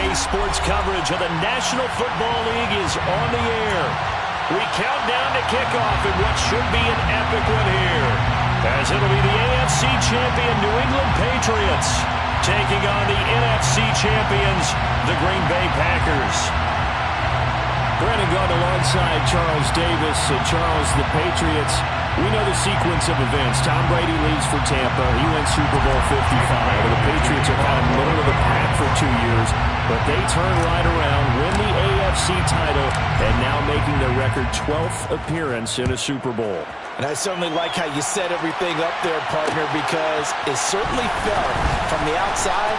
Today's sports coverage of the National Football League is on the air. We count down to kickoff in what should be an epic one here, as it'll be the AFC champion New England Patriots taking on the NFC champions, the Green Bay Packers. Brandon Gaudin alongside Charles Davis. Charles, the Patriots, we know the sequence of events. Tom Brady leaves for Tampa. He wins Super Bowl 55. The Patriots are kind of middle of the pack for 2 years, but they turn right around, win the AFC title, and now making their record 12th appearance in a Super Bowl. And I certainly like how you set everything up there, partner, because it certainly felt from the outside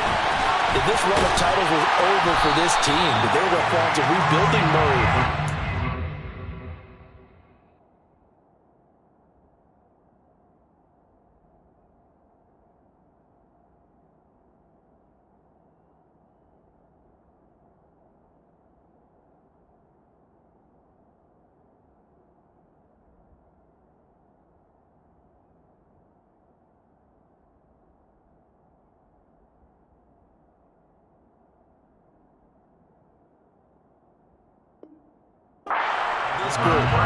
that this run of titles was over for this team, but they were going to rebuilding mode.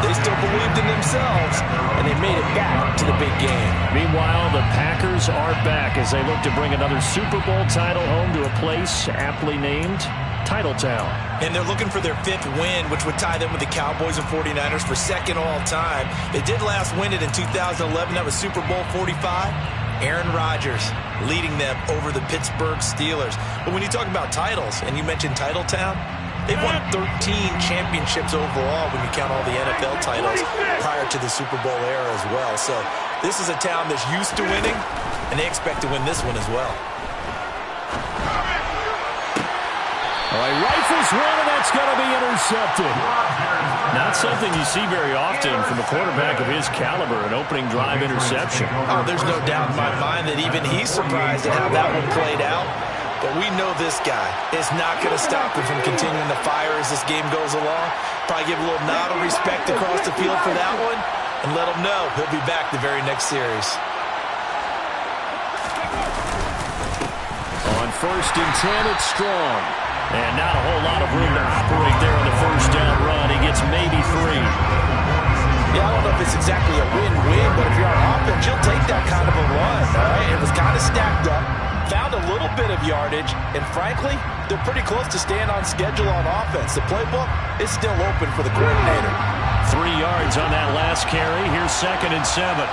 They still believed in themselves, and they made it back to the big game. Meanwhile, the Packers are back as they look to bring another Super Bowl title home to a place aptly named Titletown. And they're looking for their 5th win, which would tie them with the Cowboys and 49ers for 2nd all-time. They did last win it in 2011. That was Super Bowl 45. Aaron Rodgers leading them over the Pittsburgh Steelers. But when you talk about titles, and you mentioned Titletown, they've won 13 championships overall when you count all the NFL titles prior to the Super Bowl era as well. So this is a town that's used to winning, and they expect to win this one as well. All right, rifles one, and that's going to be intercepted. Not something you see very often from a quarterback of his caliber, an opening drive interception. Oh, there's no doubt in my mind that even he's surprised at how that one played out. But we know this guy is not going to stop him from continuing to fire as this game goes along. Probably give a little nod of respect across the field for that one, and let him know he'll be back the very next series. On 1st and 10, it's Strong. And not a whole lot of room to operate there on the first down run. He gets maybe 3. Yeah, I don't know if it's exactly a win-win, but if you're on offense, you'll take that kind of a run, all right? It was kind of stacked up. Found a little bit of yardage, and frankly, they're pretty close to staying on schedule on offense. The playbook is still open for the coordinator. 3 yards on that last carry. Here's 2nd and 7.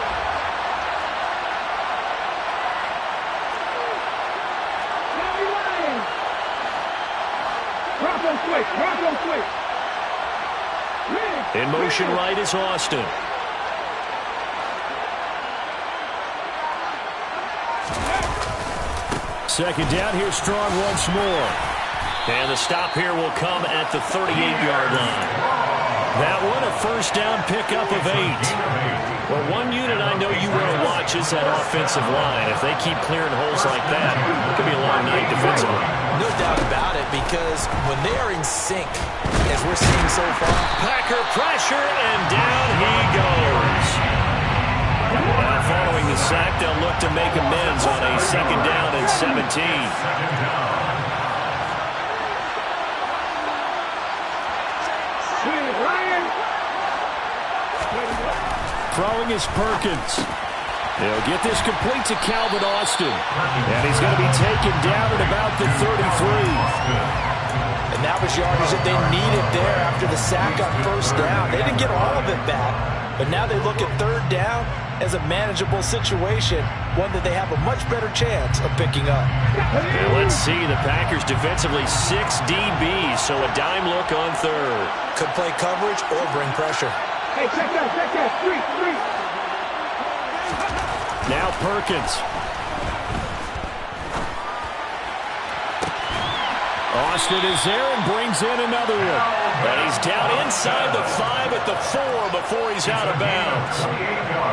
In motion right is Austin. Second down, here's Strong once more. And the stop here will come at the 38-yard line. That one, a first down pickup of 8. Well, one unit I know you want to watch is that offensive line. If they keep clearing holes like that, it could be a long night defensively. No doubt about it, because when they are in sync, as we're seeing so far, Packer pressure, and down he goes. Now following the sack, they'll look to make amends on a 2nd down and 17. Throwing is Perkins. He'll get this complete to Calvin Austin. And he's going to be taken down at about the 33. And that was yardage that they needed there after the sack on first down. They didn't get all of it back, but now they look at 3rd down as a manageable situation, one that they have a much better chance of picking up. And let's see, the Packers defensively 6 DBs, so a dime look on 3rd. Could play coverage or bring pressure. Hey, check that, 3. Now Perkins. Austin is there and brings in another one. And he's down inside the 5 at the 4 before he's out of bounds.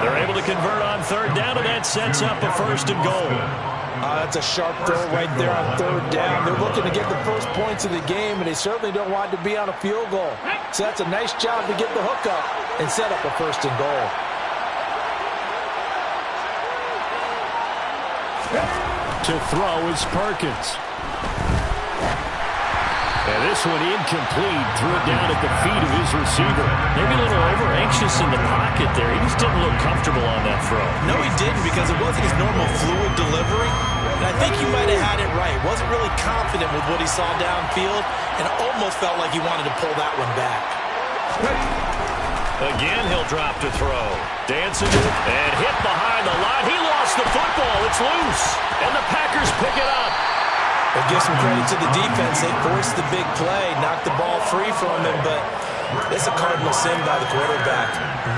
They're able to convert on 3rd down, and that sets up a 1st and goal. That's a sharp throw right there on 3rd down. They're looking to get the first points of the game, and they certainly don't want it to be on a field goal. So that's a nice job to get the hook up and set up a 1st and goal. To throw is Perkins. this one incomplete. Threw it down at the feet of his receiver. Maybe a little over-anxious in the pocket there. He just didn't look comfortable on that throw. No, he didn't, because it wasn't his normal fluid delivery. And I think you might have had it right. Wasn't really confident with what he saw downfield, and almost felt like he wanted to pull that one back. Again, he'll drop to throw. Dancing it and hit behind the line. He lost the football. It's loose. And the Packers pick it up. We'll give some credit to the defense. They forced the big play, knocked the ball free from him, but it's a cardinal sin by the quarterback.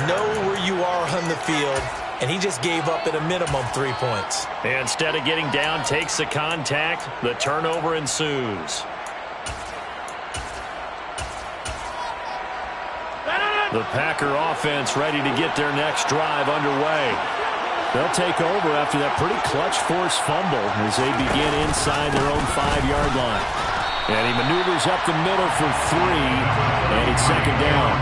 Know where you are on the field, and he just gave up at a minimum 3 points. Instead of getting down, takes the contact. The turnover ensues. The Packer offense ready to get their next drive underway. They'll take over after that pretty clutch forced fumble as they begin inside their own 5-yard line. And he maneuvers up the middle for 3, and it's second down.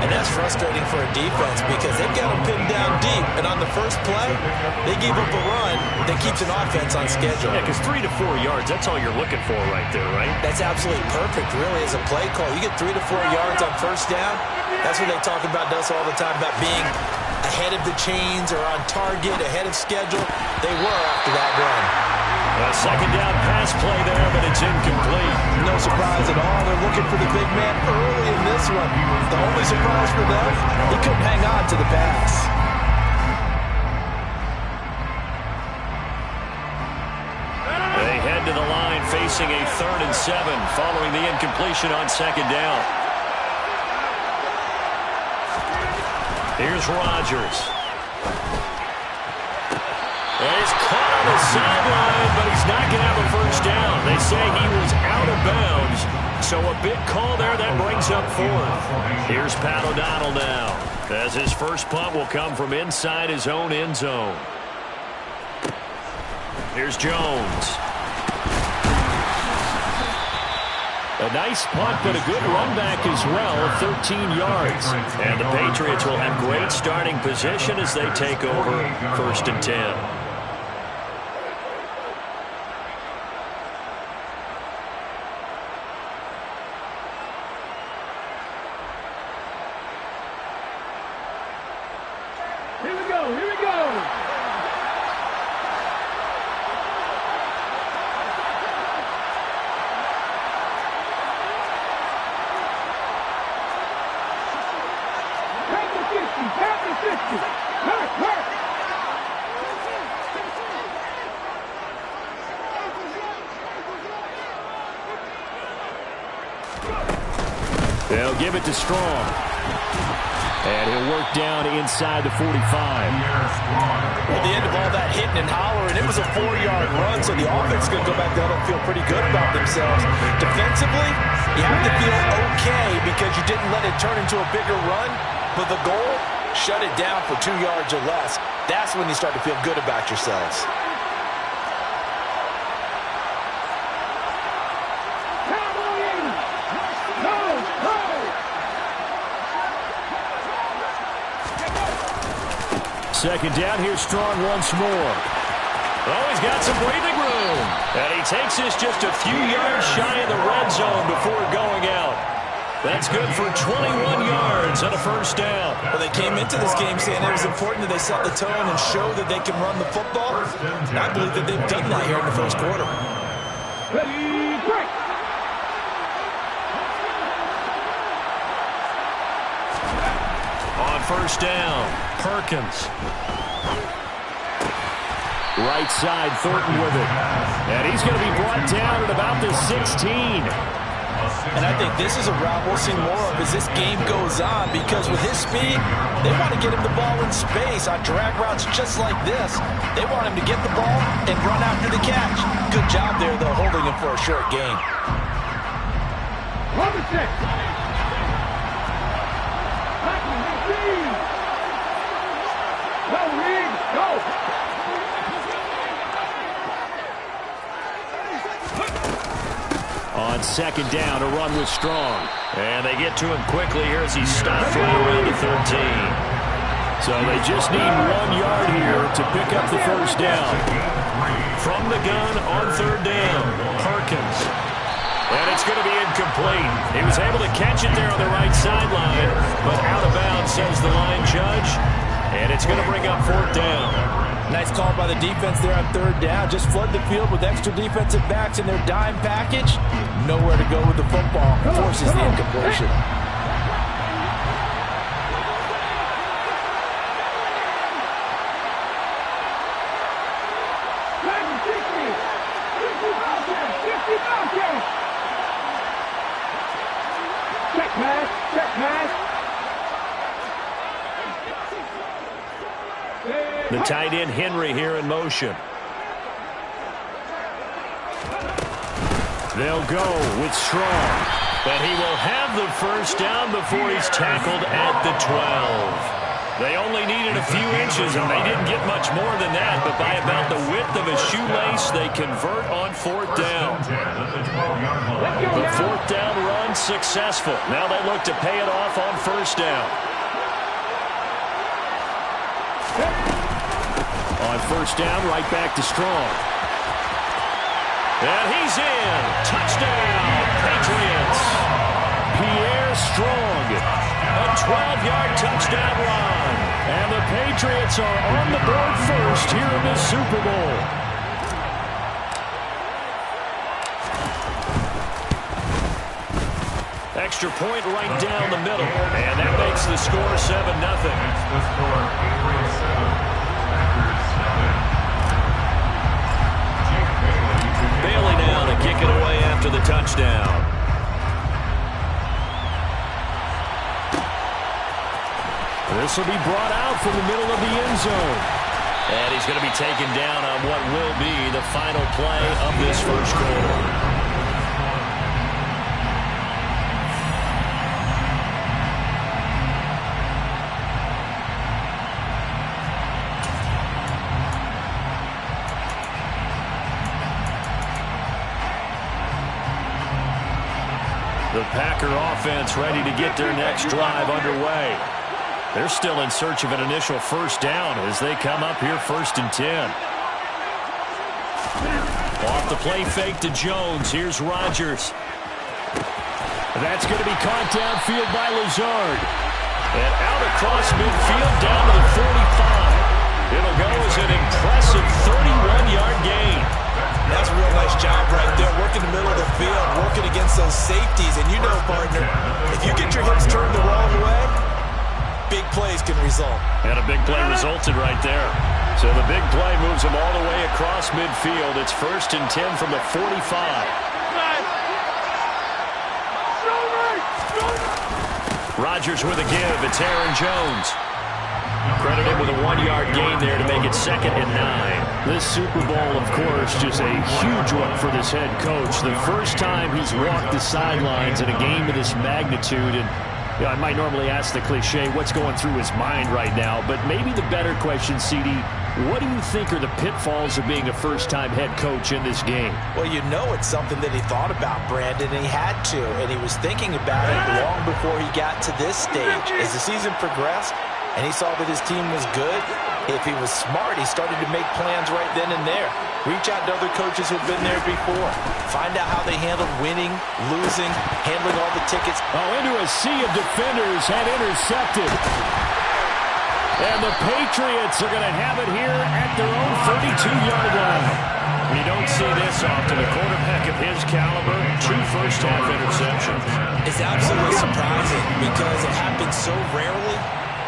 And that's frustrating for a defense because they've got him pinned down deep. And on the first play, they gave up a run that keeps an offense on schedule. Yeah, because 3 to 4 yards, that's all you're looking for right there, right? That's absolutely perfect, really, as a play call. You get 3 to 4 yards on first down. That's what they talk about us all the time, about being ahead of the chains or on target, ahead of schedule. They were after that run. A second down pass play there, but it's incomplete. No surprise at all. They're looking for the big man early in this one. The only surprise for them, he couldn't hang on to the pass. They head to the line facing a 3rd and 7 following the incompletion on second down. Here's Rodgers. And he's caught on the sideline, but he's not going to have a first down. They say he was out of bounds, so a big call there that brings up 4th. Here's Pat O'Donnell now, as his first punt will come from inside his own end zone. Here's Jones. A nice punt, but a good run back as well, 13 yards. And the Patriots will have great starting position as they take over 1st and 10. Here we go, here we go! They'll give it to Strong. And he'll work down inside the 45. At the end of all that hitting and hollering, it was a 4-yard run, so the offense is going to go back down and feel pretty good about themselves. Defensively, you have to feel okay because you didn't let it turn into a bigger run, but the goal, shut it down for 2 yards or less. That's when you start to feel good about yourselves. Second down, here's Strong once more. Oh, he's got some breathing room. And he takes this just a few yards shy of the red zone before going out. That's good for 21 yards and a first down. Well, they came into this game saying it was important that they set the tone and show that they can run the football. And I believe that they've done that here in the first quarter. Ready, break! On first down, Perkins. Right side, Thornton with it. And he's going to be brought down at about the 16. And I think this is a route we'll see more of as this game goes on, because with his speed, they want to get him the ball in space on drag routes just like this. They want him to get the ball and run after the catch. Good job there, though, holding him for a short gain. Number 6. Go, Reed, go! On second down, a run with Strong. And they get to him quickly here as he stops right around the 13. So they just need 1 yard here to pick up the first down. From the gun on third down, Perkins. And it's going to be incomplete. He was able to catch it there on the right sideline, but out of bounds, says the line judge. And it's going to bring up 4th down. Nice call by the defense there on 3rd down. Just flood the field with extra defensive backs in their dime package. Nowhere to go with the football. Forces the incompletion. Check pass, check pass. The tight end, Henry, here in motion. They'll go with Strong. But he will have the 1st down before he's tackled at the 12. They only needed a few inches, and they didn't get much more than that. But by about the width of a shoelace, they convert on 4th down. The 4th down run successful. Now they look to pay it off on 1st down. On 1st down, right back to Strong. And he's in. Touchdown, Patriots. Pierre Strong. A 12-yard touchdown run. And the Patriots are on the board first here in the Super Bowl. Extra point right down the middle. And that makes the score 7-0. Bailey now to kick it away after the touchdown. This will be brought out from the middle of the end zone. And he's going to be taken down on what will be the final play of this 1st quarter. The Packer offense ready to get their next drive underway. They're still in search of an initial 1st down as they come up here 1st and 10. Off the play fake to Jones. Here's Rodgers. That's going to be caught downfield by Lazard. And out across midfield down to the 45. It'll go as an impressive 31-yard gain. That's a real nice job right there, working the middle of the field, working against those safeties. And you know, partner, if you get your hips turned the wrong way, big plays can result. And a big play resulted right there. So the big play moves them all the way across midfield. It's 1st and 10 from the 45. Rodgers with a give. It's Aaron Jones. Credited with a 1-yard gain there to make it 2nd and 9. This Super Bowl, of course, just a huge one for this head coach. The first time he's walked the sidelines in a game of this magnitude. And you know, I might normally ask the cliche, what's going through his mind right now? But maybe the better question, CD, what do you think are the pitfalls of being a first-time head coach in this game? Well, you know it's something that he thought about, Brandon, and he had to. And he was thinking about it long before he got to this stage. As the season progressed, and he saw that his team was good, if he was smart, he started to make plans right then and there. Reach out to other coaches who've been there before. Find out how they handled winning, losing, handling all the tickets. Oh, into a sea of defenders and intercepted. And the Patriots are going to have it here at their own 32-yard line. You don't see this often. A quarterback of his caliber, 2 first-half interceptions. It's absolutely surprising because it happens so rarely.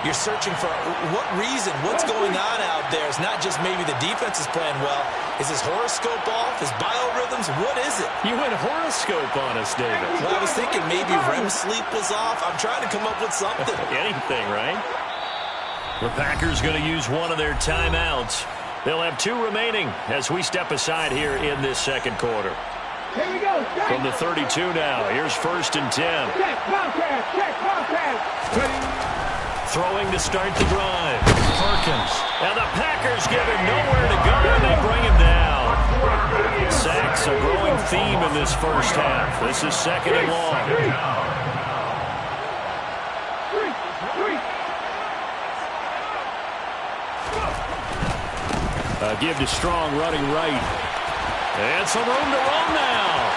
You're searching for what reason, what's going on out there. It's not just maybe the defense is playing well. Is his horoscope off? His biorhythms? What is it? You went horoscope on us, David. Well, I was thinking maybe REM sleep was off. I'm trying to come up with something. Anything, right? The Packers going to use one of their timeouts. They'll have 2 remaining as we step aside here in this 2nd quarter. Here we go. Check. From the 32 now, here's 1st and 10. Check, Bobcat. Check, Bobcat. Ready. Throwing to start the drive. Perkins. And the Packers give him nowhere to go, and they bring him down. Sacks, a growing theme in this first half. This is 2nd and long. Give to Strong, running right. And some room to roam now.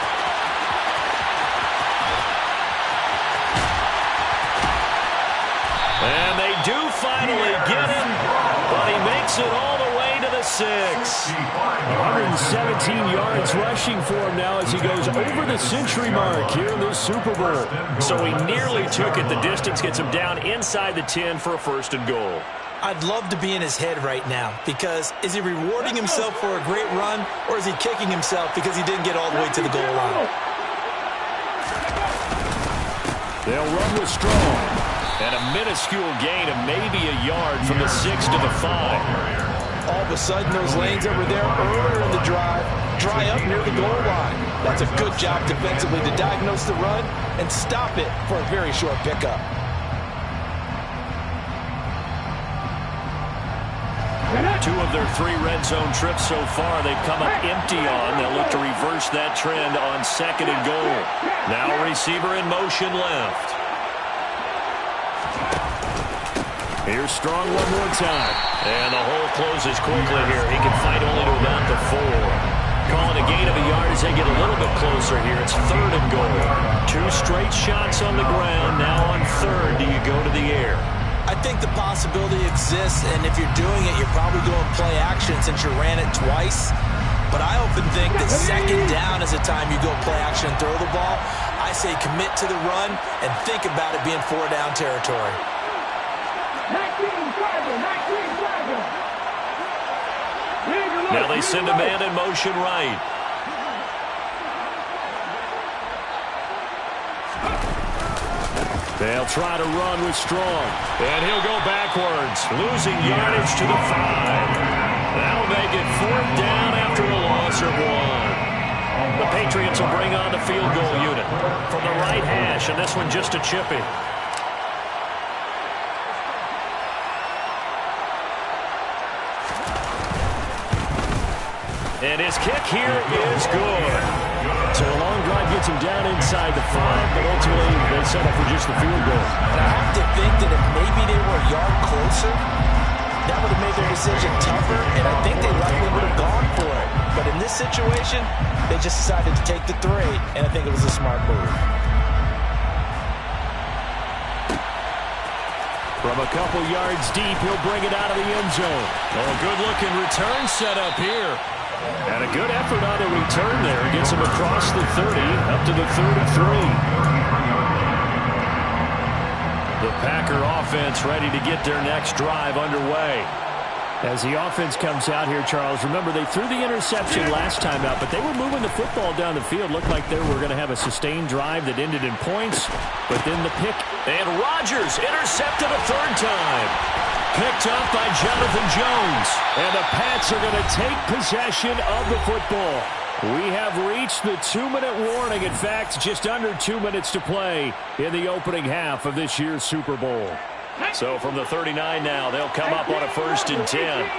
17 yards rushing for him now as he goes over the century mark here in this Super Bowl. So he nearly took it. The distance gets him down inside the 10 for a 1st and goal. I'd love to be in his head right now because is he rewarding himself for a great run or is he kicking himself because he didn't get all the way to the goal line? They'll run with Strong. And a minuscule gain of maybe a yard from the 6 to the 5. All of a sudden, those lanes over there earlier in the drive dry up near the goal line. That's a good job defensively to diagnose the run and stop it for a very short pickup. Two of their 3 red zone trips so far they've come up empty on. They'll look to reverse that trend on 2nd and goal. Now receiver in motion left. Here's Strong one more time. And the hole closes quickly here. He can fight only to about the 4. Calling a gain of a yard as they get a little bit closer here. It's 3rd and goal. 2 straight shots on the ground. Now on 3rd, do you go to the air? I think the possibility exists, and if you're doing it, you're probably going play action since you ran it twice. But I often think that 2nd down is the time you go play action and throw the ball. I say commit to the run and think about it being 4-down territory. Now they send a man in motion right. They'll try to run with Strong. And he'll go backwards, losing yardage to the 5. That'll make it 4th down after a loss of 1. The Patriots will bring on the field goal unit from the right hash, and this one just a chippy. And his kick here is good. So a long drive gets him down inside the 5, but ultimately they settle for just the field goal. And I have to think that if maybe they were a yard closer, that would have made their decision tougher, and I think they likely would have gone for it. But in this situation, they just decided to take the 3, and I think it was a smart move. From a couple yards deep, he'll bring it out of the end zone. Oh, a good-looking return set up here. And a good effort on the return there. Gets him across the 30, up to the 33. The Packer offense ready to get their next drive underway. As the offense comes out here, Charles, remember they threw the interception last time out, but they were moving the football down the field. Looked like they were going to have a sustained drive that ended in points, but then the pick. And Rodgers intercepted a 3rd time. Picked up by Jonathan Jones. And the Pats are going to take possession of the football. We have reached the 2-minute warning. In fact, just under 2 minutes to play in the opening half of this year's Super Bowl. So from the 39 now, they'll come up on a 1st and 10.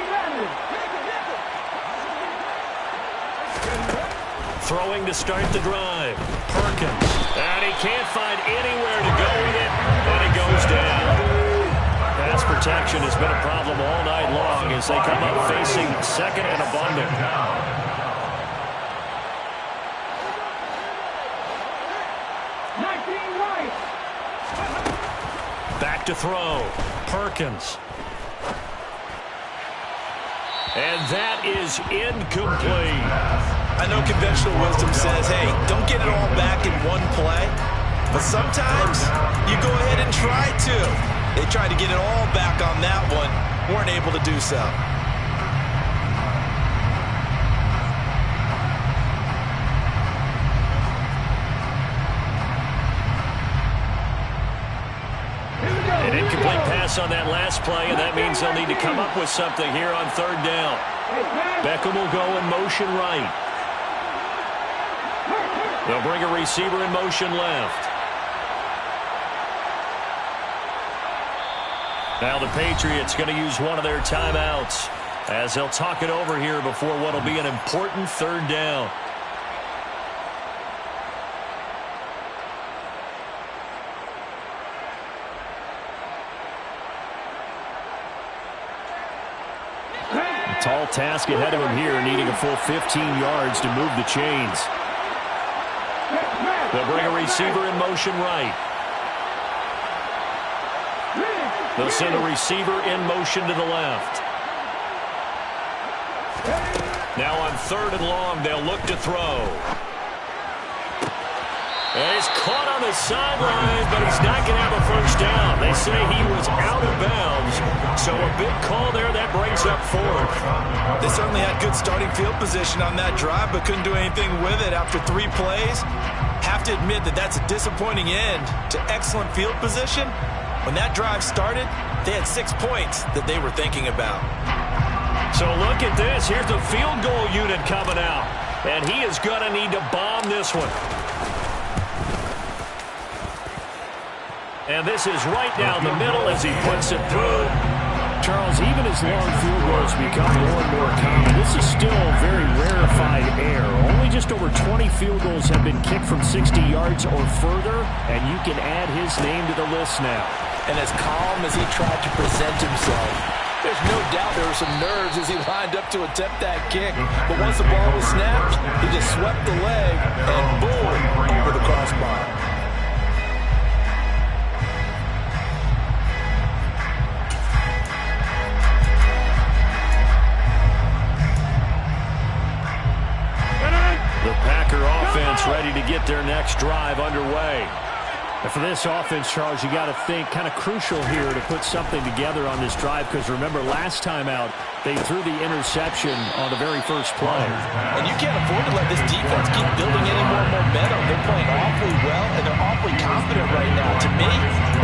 Throwing to start the drive. Perkins. And he can't find anywhere to go with it. And it goes down. Pass protection has been a problem all night long as they come up facing 2nd and abundant. Back to throw. Perkins. And that is incomplete. I know conventional wisdom says, hey, don't get it all back in one play. But sometimes you go ahead and try to. They tried to get it all back on that one. Weren't able to do so. An incomplete pass on that last play, and that means they'll need to come up with something here on 3rd down. Beckham will go in motion right. They'll bring a receiver in motion left. Now the Patriots going to use one of their timeouts as they'll talk it over here before what will be an important 3rd down. A tall task ahead of him here, needing a full 15 yards to move the chains. They'll bring a receiver in motion right. They'll send a receiver in motion to the left. Now on 3rd and long, they'll look to throw. And he's caught on the sideline, but he's not going to have a first down. They say he was out of bounds, so a big call there. That brings up 4th. They certainly had good starting field position on that drive, but couldn't do anything with it after 3 plays. Have to admit that that's a disappointing end to excellent field position. When that drive started, they had 6 points that they were thinking about. So look at this. Here's the field goal unit coming out, and he is going to need to bomb this one. And this is right down the middle as he puts it through. Charles, even as long field goals become more and more common, this is still very rarefied air. Only just over 20 field goals have been kicked from 60 yards or further, and you can add his name to the list now. And as calm as he tried to present himself, there's no doubt there were some nerves as he lined up to attempt that kick. But once the ball was snapped, he just swept the leg and boom, over the crossbar. The Packer offense ready to get their next drive underway. And for this offense, Charles, you got to think kind of crucial here to put something together on this drive, because remember last time out they threw the interception on the very first play. And you can't afford to let this defense keep building any more momentum. They're playing awfully well, and they're awfully confident right now. To me,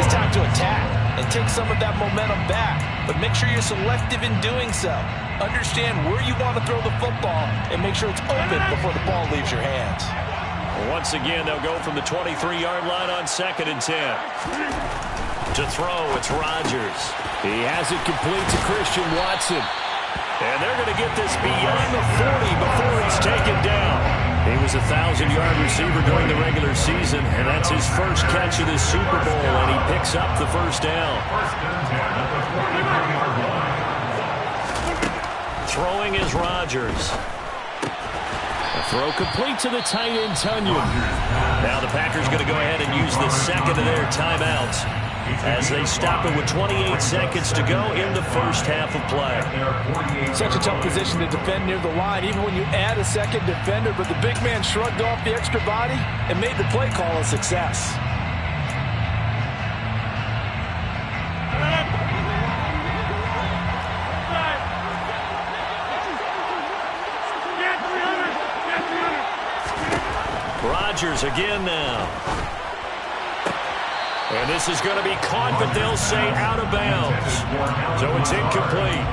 it's time to attack and take some of that momentum back. But make sure you're selective in doing so. Understand where you want to throw the football and make sure it's open before the ball leaves your hands. Once again, they'll go from the 23-yard line on 2nd and 10. To throw, it's Rodgers. He has it complete to Christian Watson. And they're going to get this beyond the 40 before he's taken down. He was a 1,000-yard receiver during the regular season, and that's his first catch of this Super Bowl, and he picks up the first down. Throwing is Rodgers. A throw complete to the tight end, Tunyon. Now the Packers going to go ahead and use the second of their timeouts as they stop it with 28 seconds to go in the first half of play. Such a tough position to defend near the line, even when you add a second defender, but the big man shrugged off the extra body and made the play call a success. Rodgers again now. And this is going to be caught, but they'll say out of bounds. So it's incomplete.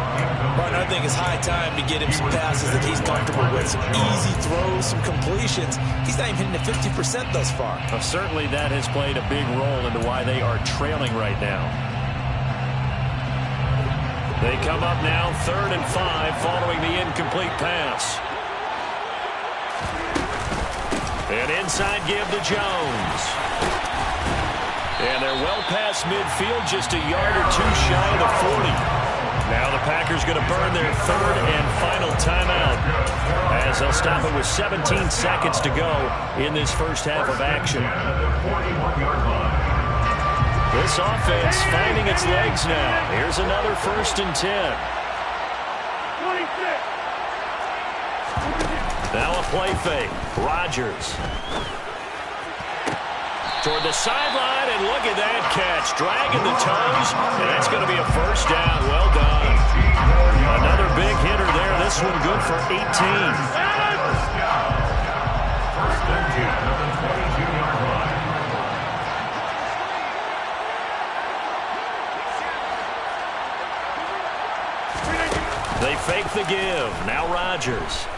Martin, I think it's high time to get him some passes that he's comfortable with. Some easy throws, some completions. He's not even hitting the 50% thus far. Well, certainly that has played a big role into why they are trailing right now. They come up now 3rd and 5 following the incomplete pass. And inside give to Jones. And they're well past midfield, just a yard or two shy of the 40. Now the Packers going to burn their 3rd and final timeout as they'll stop it with 17 seconds to go in this first half of action. This offense finding its legs now. Here's another 1st and 10. Now a play fake. Rodgers. Toward the sideline, and look at that catch. Dragging the toes, and that's going to be a first down. Well done. Another big hitter there. This one good for 18. They fake the give. Now Rodgers.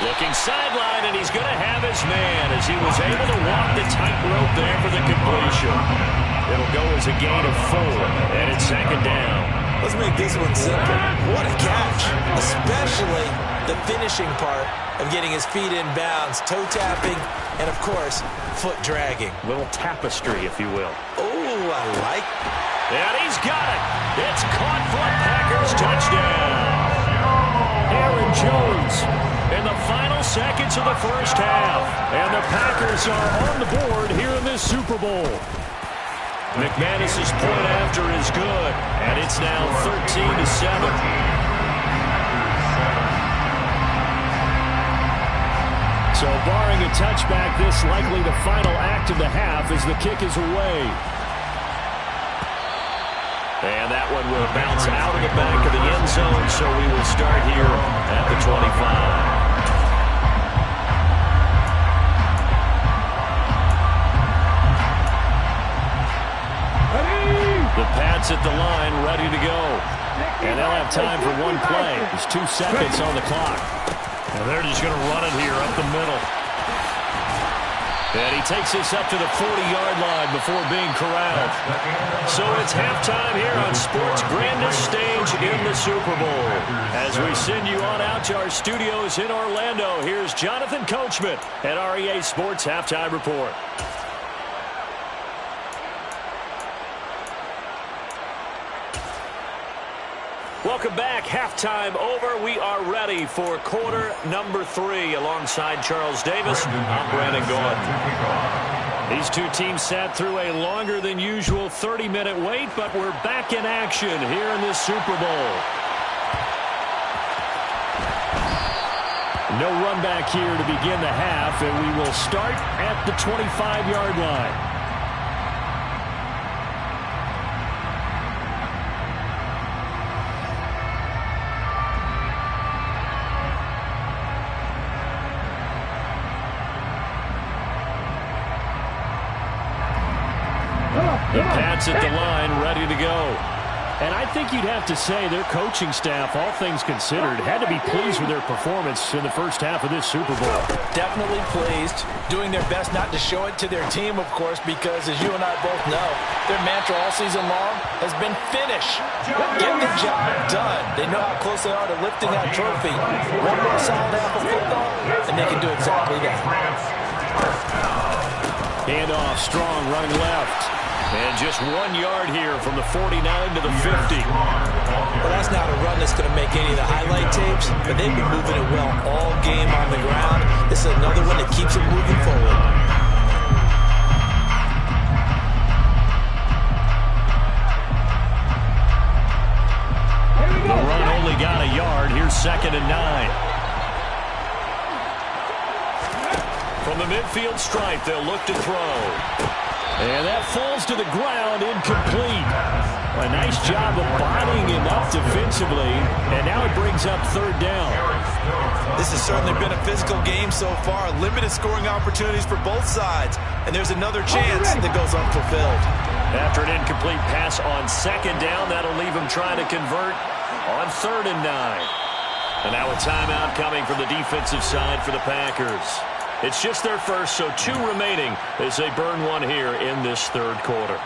Looking sideline, and he's going to have his man as he was able to walk the tightrope there for the completion. It'll go as a gain of 4, and it's 2nd down. Let's make this one simple. What a catch, especially the finishing part of getting his feet in bounds, toe tapping, and, of course, foot dragging. Little tapestry, if you will. Oh, I like it. And he's got it. It's caught for a Packers touchdown. Aaron Jones in the final seconds of the first half. And the Packers are on the board here in this Super Bowl. McManus's point after is good, and it's now 13-7. So barring a touchback, this likely the final act of the half as the kick is away. And that one will bounce out of the back of the end zone, so we will start here at the 25. The Pats at the line, ready to go. And they'll have time for one play. There's 2 seconds on the clock. And they're just going to run it here up the middle. And he takes this up to the 40-yard line before being corralled. So it's halftime here on sports' grandest stage in the Super Bowl. As we send you on out to our studios in Orlando, here's Jonathan Coachman at REA Sports Halftime Report. Welcome back. Halftime over. We are ready for quarter number 3. Alongside Charles Davis, I'm Brandon Gordon. These two teams sat through a longer than usual 30-minute wait, but we're back in action here in this Super Bowl. No run back here to begin the half, and we will start at the 25-yard line. The Pats at the line, ready to go. And I think you'd have to say their coaching staff, all things considered, had to be pleased with their performance in the first half of this Super Bowl. Definitely pleased, doing their best not to show it to their team, of course, because as you and I both know, their mantra all season long has been finish. Get the job done. They know how close they are to lifting that trophy. One more solid half of football, and they can do exactly that. Handoff, strong, running left. And just 1 yard here from the 49 to the 50. Well, that's not a run that's going to make any of the highlight tapes, but they've been moving it well all game on the ground. This is another one that keeps it moving forward. The run only got a yard. Here's 2nd and 9. From the midfield stripe, they'll look to throw. And that falls to the ground, incomplete. A nice job of bodying him up defensively, and now it brings up 3rd down. This has certainly been a physical game so far. Limited scoring opportunities for both sides, and there's another chance that goes unfulfilled. After an incomplete pass on 2nd down, that'll leave him trying to convert on 3rd and 9. And now a timeout coming from the defensive side for the Packers. It's just their first, so 2 remaining as they burn one here in this 3rd quarter.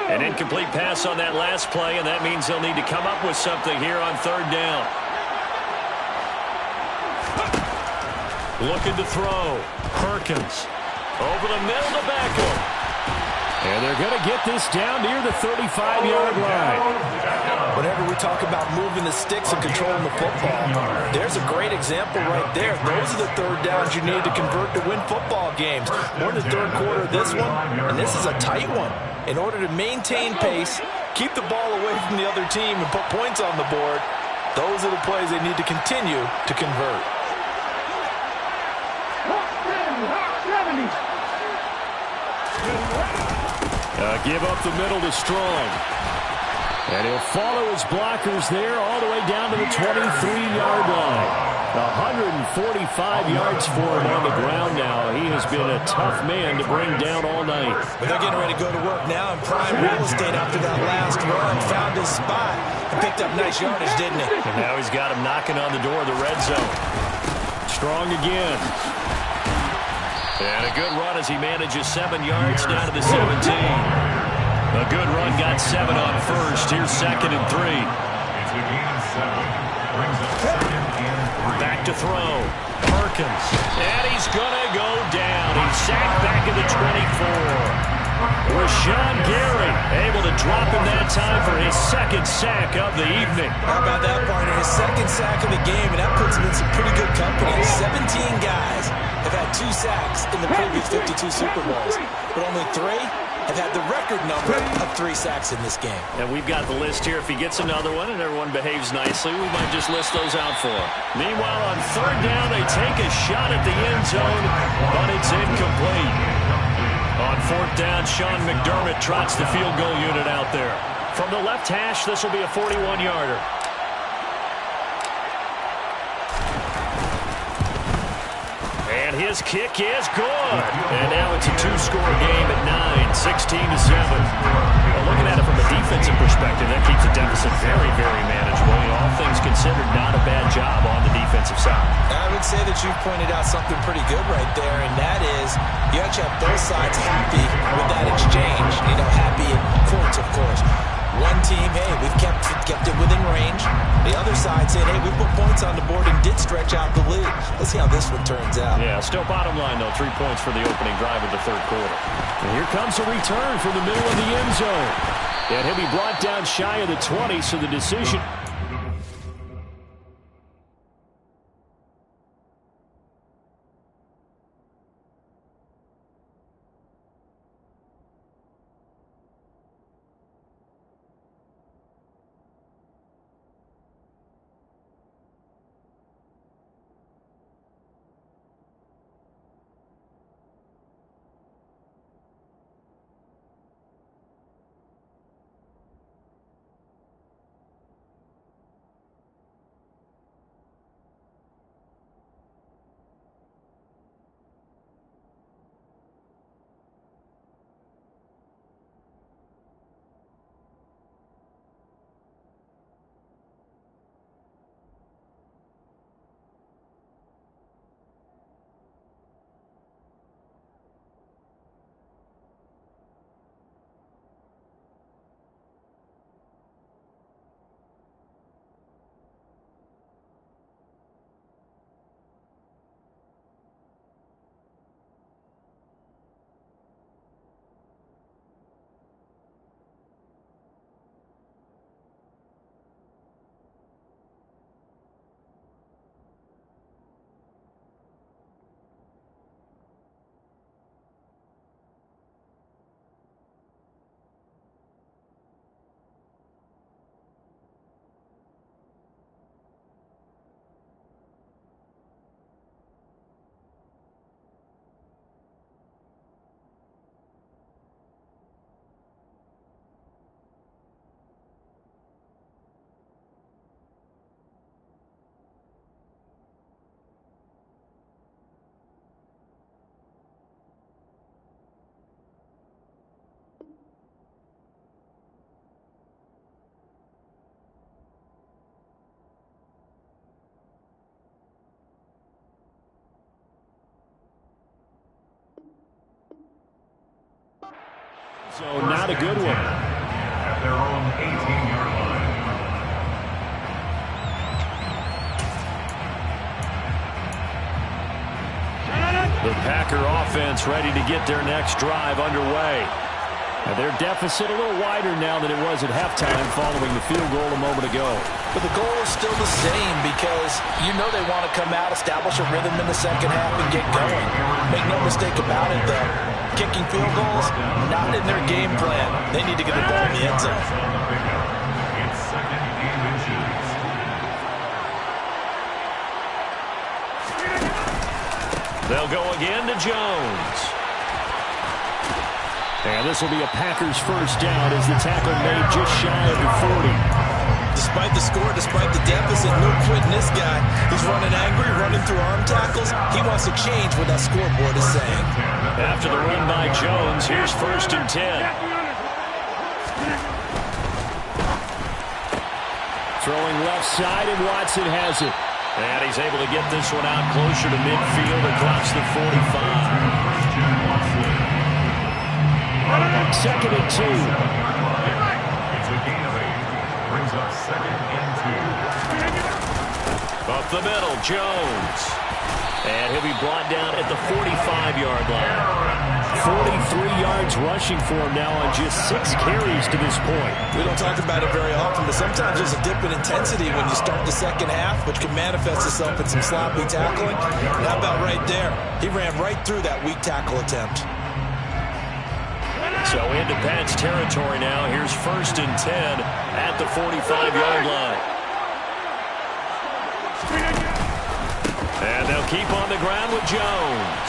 An incomplete pass on that last play, and that means they'll need to come up with something here on 3rd down. Looking to throw. Perkins. Over the middle to Beckham. And they're going to get this down near the 35-yard line. Whenever we talk about moving the sticks and controlling the football, there's a great example right there. Those are the 3rd downs you need to convert to win football games. We're in the 3rd quarter of this one, and this is a tight one. In order to maintain pace, keep the ball away from the other team, and put points on the board, those are the plays they need to continue to convert. Give up the middle to Strong. And he'll follow his blockers there all the way down to the 23-yard line. 145 yards for him on the ground now. He has been a tough man to bring down all night. But they're getting ready to go to work now in prime real estate after that last run. Found his spot and picked up nice yardage, didn't he? And now he's got him knocking on the door of the red zone. Strong again. And a good run as he manages 7 yards down to the 17. A good run got 7 on first. Here's 2nd and 3. Back to throw. Perkins. And he's going to go down. He's sacked back at the 24. Rashawn Gary able to drop him that time for his 2nd sack of the evening. How about that, partner? His 2nd sack of the game, and that puts him in some pretty good company. 17 guys have had 2 sacks in the previous 52 Super Bowls, but only 3 have had the record number of 3 sacks in this game. And we've got the list here. If he gets another one and everyone behaves nicely, we might just list those out for him. Meanwhile, on 3rd down, they take a shot at the end zone, but it's incomplete. On 4th down, Sean McDermott trots the field goal unit out there. From the left hash, this will be a 41-yarder. And his kick is good. And now it's a 2-score game at 9, 16-7. Well, looking at it from a defensive perspective, that keeps the deficit very, very manageable. All things considered, not a bad job on the defensive side. I would say that you've pointed out something pretty good right there, and that is you actually have both sides happy with that exchange. Happy in quotes, of course. One team, hey, we've kept it within range. The other side said, hey, we put points on the board and did stretch out the lead. Let's see how this one turns out. Yeah, still bottom line, though. 3 points for the opening drive of the 3rd quarter. And here comes a return from the middle of the end zone. And he'll be brought down shy of the 20, so the decision... So not a good one. At their own 18-yard line. The Packer offense ready to get their next drive underway. And their deficit a little wider now than it was at halftime following the field goal a moment ago. But the goal is still the same because they want to come out, establish a rhythm in the second half, and get going. Make no mistake about it, though. Kicking field goals, not in their game plan. They need to get the ball in the end zone. It's 2nd and inches. They'll go again to Jones. And this will be a Packers first down as the tackle made just shy of the 40. Despite the score, despite the deficit, no quitting this guy. He's running angry, running through arm tackles. He wants to change what that scoreboard is saying. After the run by Jones, here's 1st and 10. Throwing left side, and Watson has it. And he's able to get this one out closer to midfield across the 45. 2nd and 2. It's a gain of 8. Brings up 2nd and 2. Up the middle, Jones. And he'll be brought down at the 45-yard line. 43 yards rushing for him now on just 6 carries to this point. We don't talk about it very often, but sometimes there's a dip in intensity when you start the second half, which can manifest itself in some sloppy tackling. And how about right there? He ran right through that weak tackle attempt. So into Pat's territory now. Here's 1st and 10 at the 45-yard line. And they'll keep on the ground with Jones.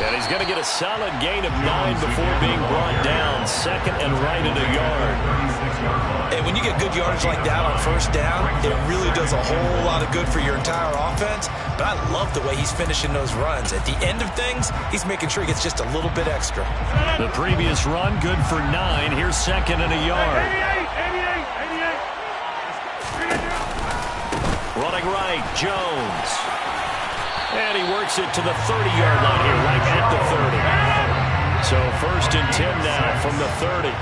And he's going to get a solid gain of 9 before being brought down. 2nd and right at a yard. And when you get good yardage like that on 1st down, it really does a whole lot of good for your entire offense. But I love the way he's finishing those runs. At the end of things, he's making sure he gets just a little bit extra. The previous run, good for 9. Here's 2nd and a yard. Running right, Jones. And he works it to the 30-yard line here, right at the 30. So 1st and 10 now from the 30.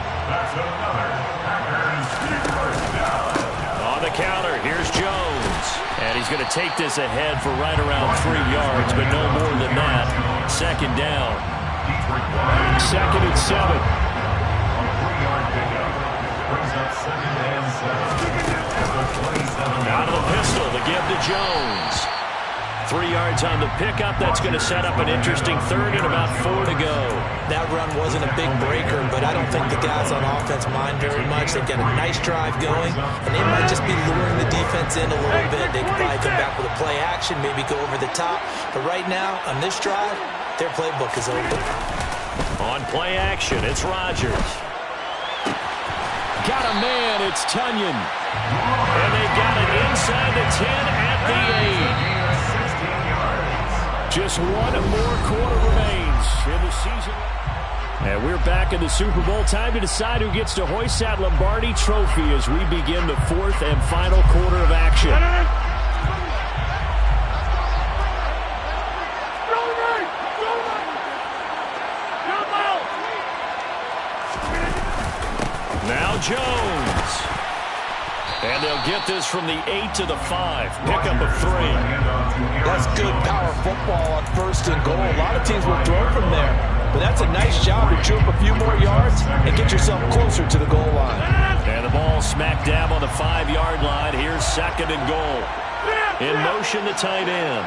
On the counter, here's Jones. And he's going to take this ahead for right around 3 yards, but no more than that. 2nd down. 2nd and 7. Out of the pistol, the give to Jones. 3 yards on the pickup. That's going to set up an interesting 3rd and about 4 to go. That run wasn't a big breaker, but I don't think the guys on offense mind very much. They've got a nice drive going, and they might just be luring the defense in a little bit. They could probably come back with a play action, maybe go over the top. But right now, on this drive, their playbook is open. On play action, it's Rodgers. Got a man, it's Tunyon. And they got it inside the 10 at the 8. Just 1 more quarter remains in the season. And we're back in the Super Bowl. Time to decide who gets to hoist that Lombardi trophy as we begin the 4th and final quarter of action. Now Jones. And they'll get this from the 8 to the 5. Pickup of 3. That's good power football on 1st and goal. A lot of teams will throw from there. But that's a nice job to chew up a few more yards and get yourself closer to the goal line. And the ball smack dab on the 5-yard line. Here's 2nd and goal. In motion, the tight end.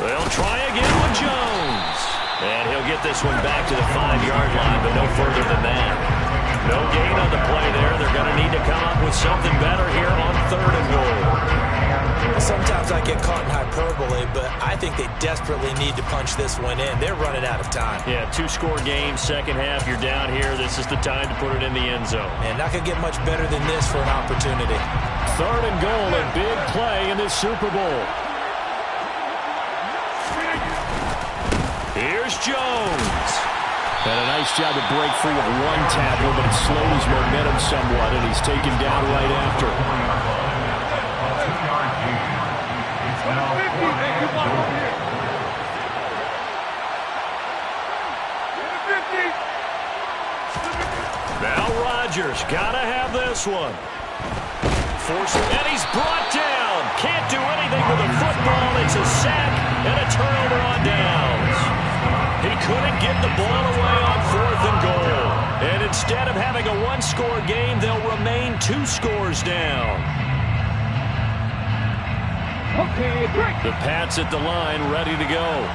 They'll try again with Jones. And he'll get this one back to the 5-yard line, but no further than that. No gain on the play there. They're going to need to come up with something better here on 3rd and goal. Sometimes I get caught in hyperbole, but I think they desperately need to punch this one in. They're running out of time. Yeah, 2-score game, second half. You're down here. This is the time to put it in the end zone. And not going to get much better than this for an opportunity. 3rd and goal, a big play in this Super Bowl. Here's Jones. And a nice job to break free of 1 tackle, but it slowed his momentum somewhat, and he's taken down right after. Now Rodgers, gotta have this one. And he's brought down. Can't do anything with a football. It's a sack and a turnover on downs. He couldn't get the ball away on 4th and goal. And instead of having a 1-score game, they'll remain 2 scores down. Okay, break. The Pats at the line, ready to go.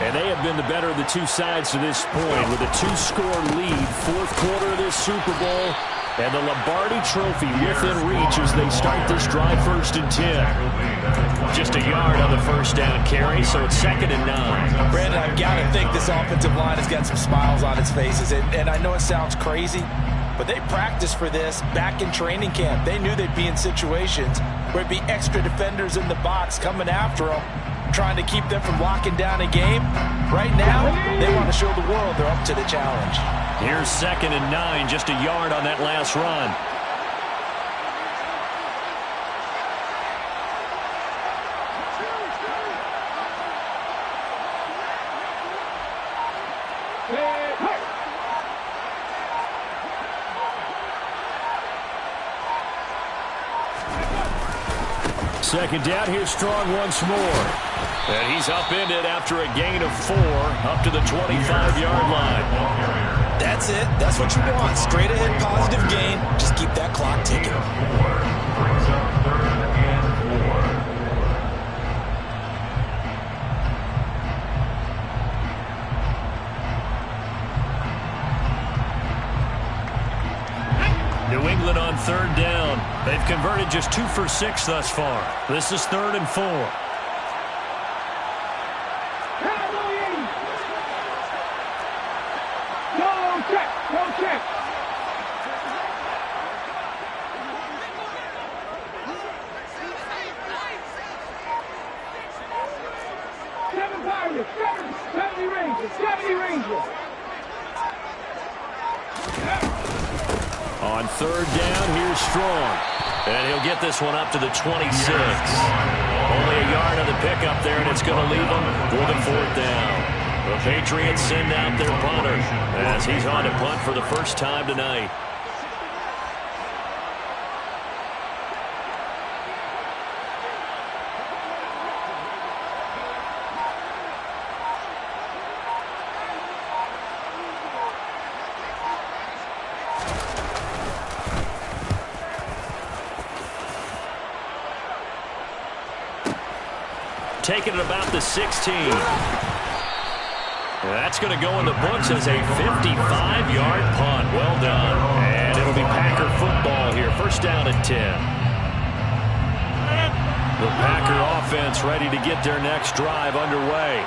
And they have been the better of the 2 sides to this point with a 2-score lead. 4th quarter of this Super Bowl. And the Lombardi trophy within reach as they start this drive 1st and 10. Just a yard on the 1st down carry, so it's 2nd and 9. Brandon, I've got to think this offensive line has got some smiles on its faces. And I know it sounds crazy, but they practiced for this back in training camp. They knew they'd be in situations where it'd be extra defenders in the box coming after them, trying to keep them from locking down a game. Right now, they want to show the world they're up to the challenge. Here's 2nd and 9, just a yard on that last run. Second down, here's Strong once more. And he's upended after a gain of 4 up to the 25-yard line. That's it. That's what you want. Straight ahead positive gain. Just keep that clock ticking. New England on third down. They've converted just 2 for 6 thus far. This is 3rd and 4. No check. No check. Seven Pirates. 70 Rangers. 70 Rangers. On third down, here's Strong. And he'll get this one up to the 26. Only a yard on the pickup there, and it's going to leave him for the 4th down. The Patriots send out their punter as he's on to punt for the first time tonight. Taking it about the 16. That's going to go in the books as a 55-yard punt. Well done. And it'll be Packer football here. First down and 10. The Packer offense ready to get their next drive underway.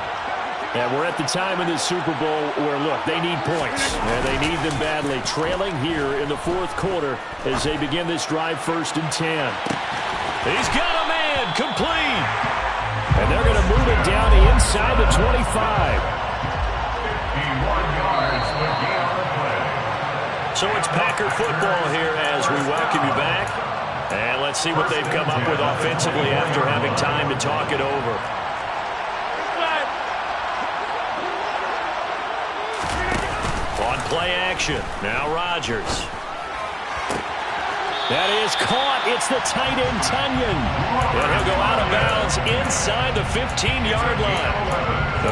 And we're at the time in the Super Bowl where, look, they need points. And they need them badly. Trailing here in the 4th quarter as they begin this drive, 1st and 10. He's got a man. Complete. And they're going to move it down the inside the 25. 51 yards for the gain on the play. So it's Packer football here as we welcome you back. And let's see what they've come up with offensively after having time to talk it over. On play action, now Rodgers. That is caught. It's the tight end, Tunyon. And he'll go out of bounds inside the 15-yard line.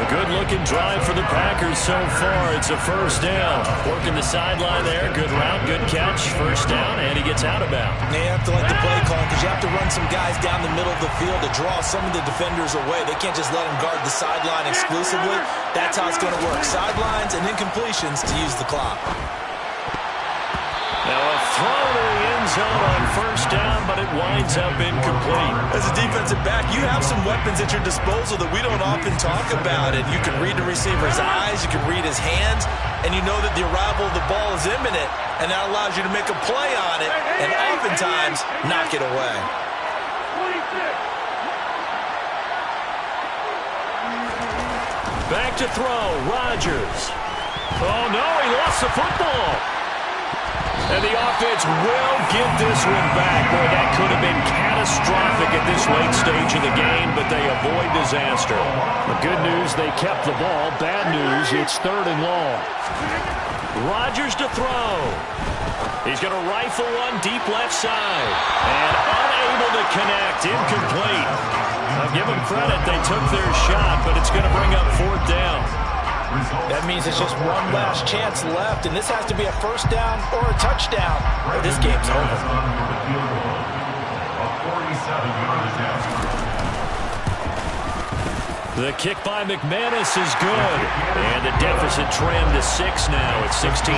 A good-looking drive for the Packers so far. It's a first down. Working the sideline there. Good route, good catch. First down, and he gets out of bounds. You have to like the play call because you have to run some guys down the middle of the field to draw some of the defenders away. They can't just let them guard the sideline exclusively. That's how it's going to work. Sidelines and incompletions to use the clock. Now a throw to the end zone on first down, but it winds up incomplete. As a defensive back, you have some weapons at your disposal that we don't often talk about. And you can read the receiver's eyes, you can read his hands, and you know that the arrival of the ball is imminent, and that allows you to make a play on it and oftentimes knock it away. Back to throw, Rodgers. Oh no, he lost the football. And the offense will get this one back. Boy, that could have been catastrophic at this late stage of the game, but they avoid disaster. The good news, they kept the ball. Bad news, it's 3rd and long. Rodgers to throw. He's going to rifle one deep left side. And unable to connect. Incomplete. I'll give them credit. They took their shot, but it's going to bring up 4th down. That means it's just one last chance left, and this has to be a first down or a touchdown, or this game's over. The kick by McManus is good, and the deficit trimmed to 6 now. It's 16-10.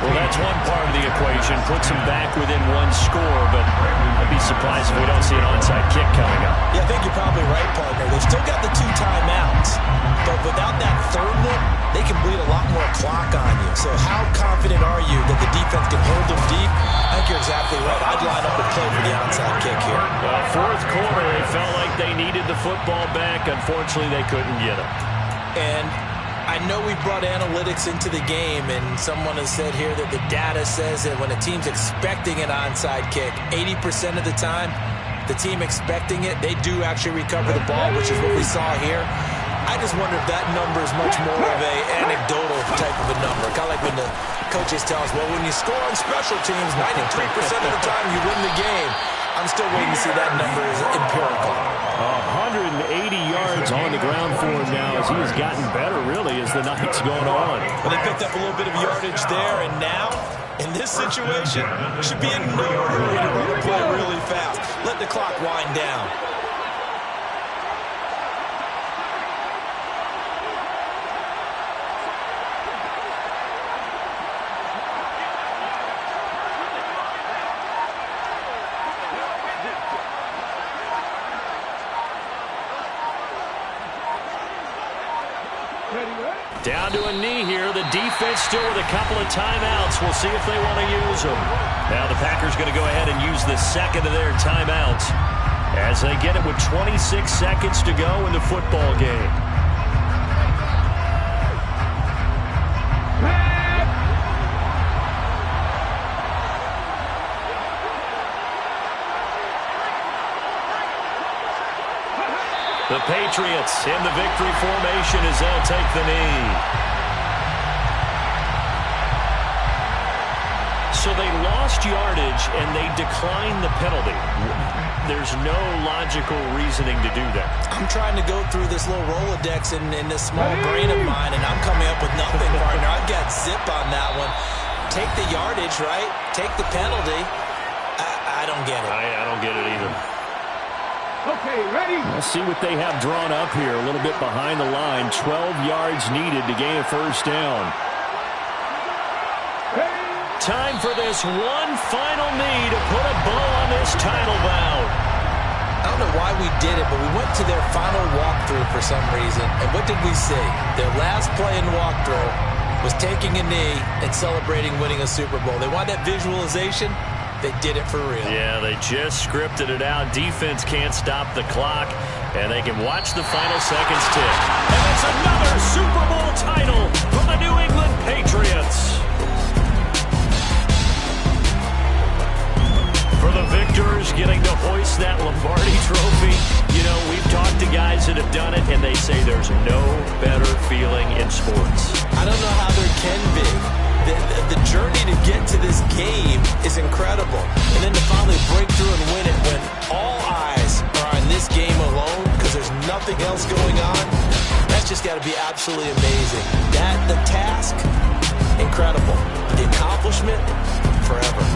Well, that's one part of the equation. Puts them back within 1 score, but I'd be surprised if we don't see an onside kick coming up. Yeah, I think you're probably right, partner. They've still got the 2 timeouts, but without that 3rd one, they can bleed a lot more clock on you. So how confident are you that the defense can hold them deep? I think you're exactly right. I'd line up and play for the onside kick here. Well, 4th quarter, it felt like they needed the football back. Unfortunately, they couldn't get it. And I know we brought analytics into the game, and someone has said here that the data says that when a team's expecting an onside kick, 80% of the time, the team expecting it, they do actually recover the ball, which is what we saw here. I just wonder if that number is much more of a anecdotal type of a number. Kind of like when the coaches tell us, well, when you score on special teams, 93% of the time you win the game. I'm still waiting to see that number is empirical. 180 yards on the ground for him now as he has gotten better, really, as the night's going on. Well, they picked up a little bit of yardage there, and now, in this situation, should be in no hurry to run the play really fast. Let the clock wind down. Down to a knee here. The defense still with a couple of timeouts. We'll see if they want to use them. Now the Packers going to go ahead and use the second of their timeouts as they get it with 26 seconds to go in the football game. The Patriots in the victory formation as they'll take the knee. So they lost yardage and they declined the penalty. There's no logical reasoning to do that. I'm trying to go through this little Rolodex in this small brain of mine, and I'm coming up with nothing, partner. I've got zip on that one. Take the yardage, right? Take the penalty. I don't get it. I don't get it either. Okay, ready? Let's see what they have drawn up here. A little bit behind the line. 12 yards needed to gain a first down. Time for this one final knee to put a bow on this title bout. I don't know why we did it, but we went to their final walkthrough for some reason. And what did we see? Their last play in walkthrough was taking a knee and celebrating winning a Super Bowl. They want that visualization. They did it for real. Yeah, they just scripted it out. Defense can't stop the clock, and they can watch the final seconds tick. And it's another Super Bowl title for the New England Patriots. For the victors getting to hoist that Lombardi trophy, you know, we've talked to guys that have done it, and they say there's no better feeling in sports. I don't know how there can be. The journey to get to this game is incredible. And then to finally break through and win it when all eyes are on this game alone because there's nothing else going on, that's just got to be absolutely amazing. The task, incredible. The accomplishment, forever.